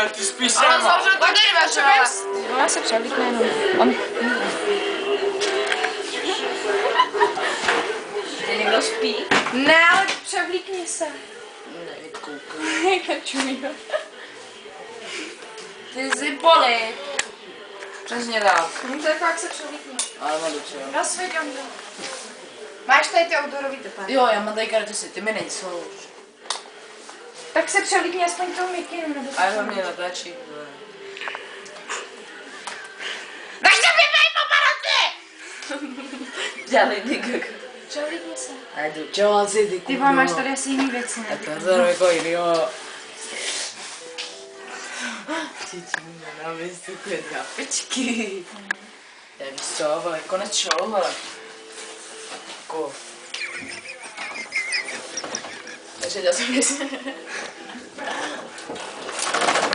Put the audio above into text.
ale ty spíš Ale sama. zavřel to dveře. Ona se převlíkne jenom. On... Ty někdo spí? Ne, ale převlíkni se. Nekoukám. Jak čumí. Ty zipoli. Přesně tak. No to jako jak se převlíkni. Ale má docela. Rozsvěť Ondro. Máš tady ty outdoorový tepé. Jo, já mám tady kartusy, ty mi nejsou. Tak se převlíkni aspoň tou mikinu, nebo A já mě natáčí. Než se vypej paparaci! Dělej ty převlíkni se. A jdu, čeho si ty Ty vole, máš tady asi jiný věci, A ne? to je jako jinýho. Cítím nenávist, ty drapičky. Já víš co, ale konec show, ale. Jako. Takže já jsem